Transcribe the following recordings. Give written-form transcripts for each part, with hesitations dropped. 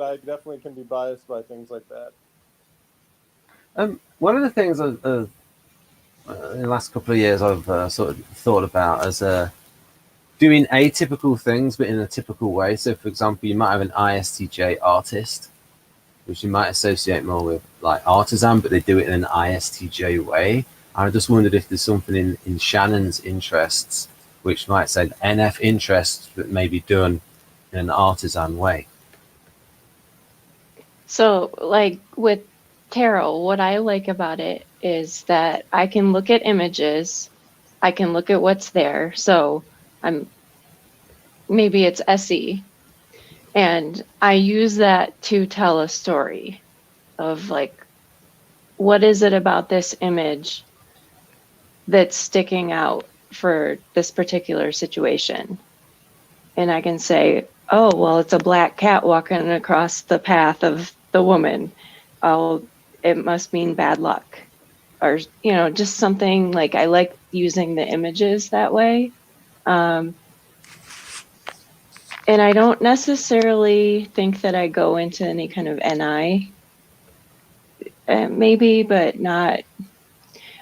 I definitely can be biased by things like that. One of the things in the last couple of years I've sort of thought about as doing atypical things, but in a typical way. So, for example, you might have an ISTJ artist, which you might associate more with like Artisan, but they do it in an ISTJ way. I just wondered if there's something in Shannon's interests, which might say NF interests, but maybe done in an Artisan way. So, like with tarot, what I like about it is that I can look at images, I can look at what's there. So, I'm maybe it's SE, and I use that to tell a story of like, what is it about this image that's sticking out for this particular situation? And I can say, oh, well, it's a black cat walking across the path of the woman. Oh, it must mean bad luck. Or, just something like I like using the images that way. Um, and I don't necessarily think that I go into any kind of NI, maybe, but not.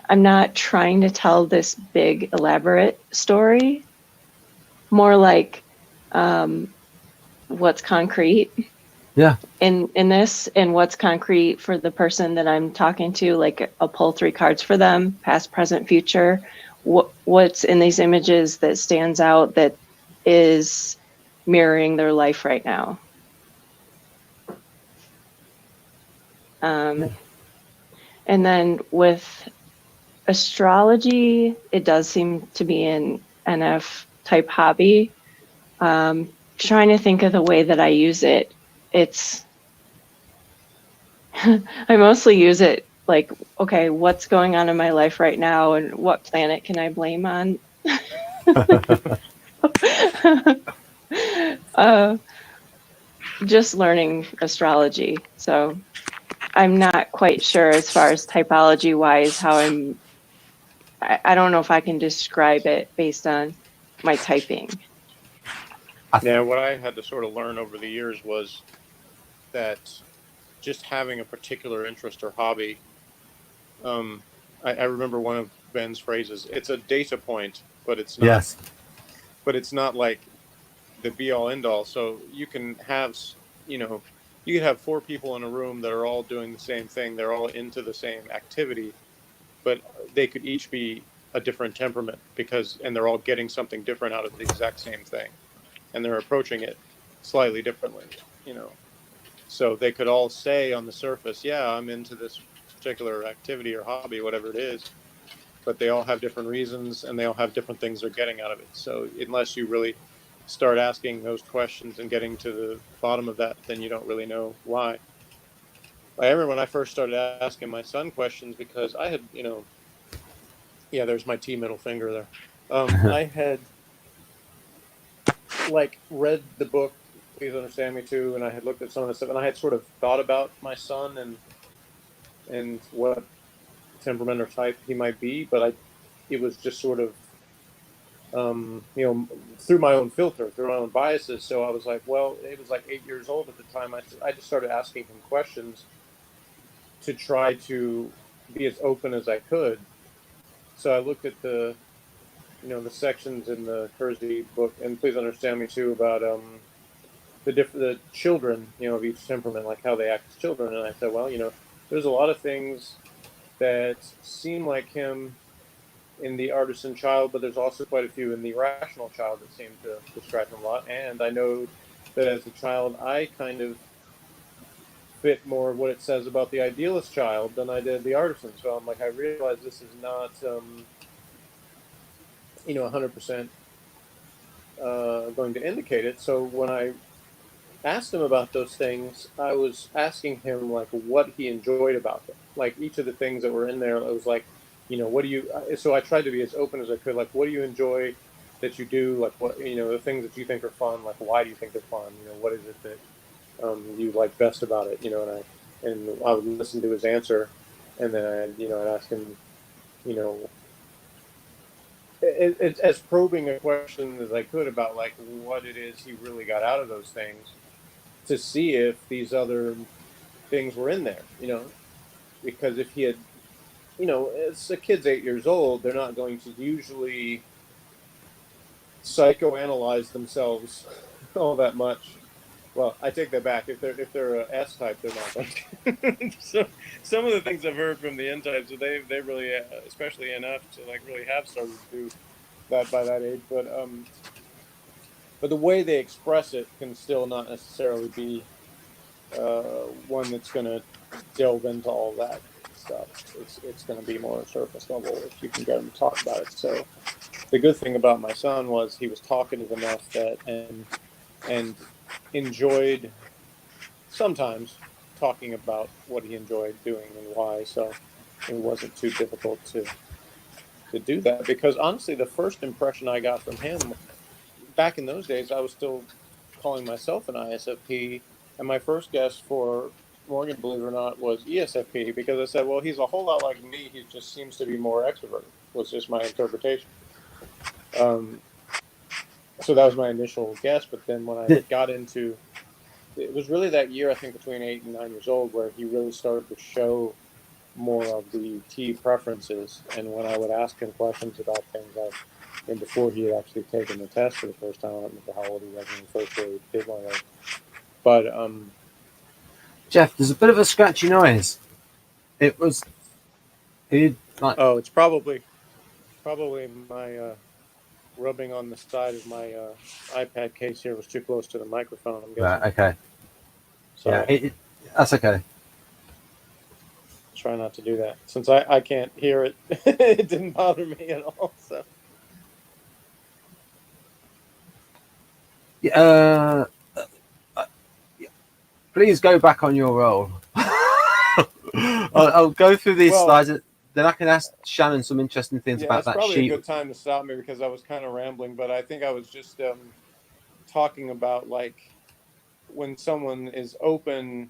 I'm not trying to tell this big, elaborate story. More like um, what's concrete Yeah, in this, and what's concrete for the person that I'm talking to. Like I'll pull 3 cards for them, past, present, future. What's in these images that stands out that is mirroring their life right now. yeah, Um, and then with astrology, it does seem to be an NF type hobby. Trying to think of the way that I use it. It's I mostly use it like, okay, what's going on in my life right now and what planet can I blame on? uh, just learning astrology. So I'm not quite sure as far as typology wise how I don't know if I can describe it based on my typing. I, Yeah, what I had to sort of learn over the years was that just having a particular interest or hobby. Um, I remember one of Ben's phrases. It's a data point, but it's not. yes, But it's not like the be all end all. So you know, you could have 4 people in a room that are all doing the same thing. They're all into the same activity, but they could each be a different temperament and they're all getting something different out of the exact same thing, and they're approaching it slightly differently. You know, so they could all say on the surface, "Yeah, I'm into this particular activity or hobby, whatever it is," but they all have different reasons and they all have different things they're getting out of it. So unless you really start asking those questions and getting to the bottom of that, then you don't really know why. I remember when I first started asking my son questions because I had, yeah, there's my T middle finger there. I had like read the book, Please Understand Me Too, and I had looked at some of the stuff, and I had sort of thought about my son and what temperament or type he might be, but it was just sort of through my own filter, through my own biases. So I was like, well, it was like 8 years old at the time. I just started asking him questions to try to be as open as I could. So I looked at the sections in the Kersey book, and Please Understand Me Too, about the children, of each temperament, like how they act as children. And I said, well, there's a lot of things that seem like him in the artisan child, but there's also quite a few in the rational child that seem to describe him a lot. And I know that as a child, I kind of fit more what it says about the idealist child than I did the artisan. So I'm like, I realize this is not, 100% going to indicate it. So when I asked him about those things, I was asking him like what he enjoyed about them. Like each of the things that were in there, it was like, what do you? So I tried to be as open as I could. Like, what do you enjoy that you do? Like, what the things that you think are fun. Like, why do you think they're fun? What is it that you like best about it? And I would listen to his answer, and then I'd ask him, you know, as probing a question as I could about like what it is he really got out of those things. to see if these other things were in there, because if he had, as a kid's 8 years old, they're not going to usually psychoanalyze themselves all that much. Well, I take that back. If they're a S type, they're not going to. So some of the things I've heard from the N types, so they really, especially enough to like really have started to do that by that age. But the way they express it can still not necessarily be one that's going to delve into all that stuff. It's going to be more surface level if you can get them to talk about it. So the good thing about my son was he was talkative enough that and enjoyed sometimes talking about what he enjoyed doing and why. So it wasn't too difficult to do that, because honestly, the first impression I got from him back in those days, I was still calling myself an ISFP, and my first guess for Morgan, believe it or not, was ESFP, because I said, well, he's a whole lot like me. He just seems to be more extroverted. Was just my interpretation. So that was my initial guess. But then when I got into it, was really that year, I think, between 8 and 9 years old, where he really started to show more of the T preferences. And when I would ask him questions about things, and before he had actually taken the test for the first time, I don't remember how old he was when he first really did one of those. But Jeff, there's a bit of a scratchy noise. It was, it's probably my rubbing on the side of my iPad case here was too close to the microphone. I'm guessing. Right, okay. Sorry. Yeah, that's okay. Try not to do that. Since I can't hear it, it didn't bother me at all. So. Please go back on your roll. I'll go through these slides. Then I can ask Shannon some interesting things about that sheet. That's probably a good time to stop me, because I was kind of rambling, but I think I was just talking about, like, when someone is open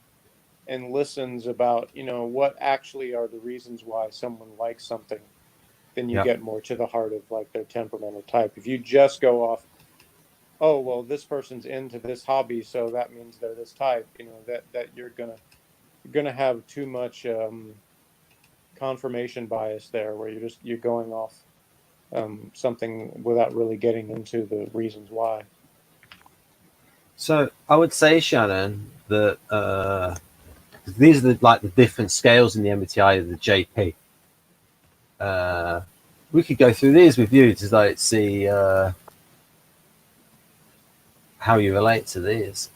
and listens about, what actually are the reasons why someone likes something, then you get more to the heart of, like, their temperamental type. If you just go off, oh, well, this person's into this hobby, so that means they're this type, that you're gonna have too much confirmation bias there, where you're going off something without really getting into the reasons why. So I would say, Shannon, that these are the different scales in the MBTI of the JP. We could go through these with you to see how you relate to these.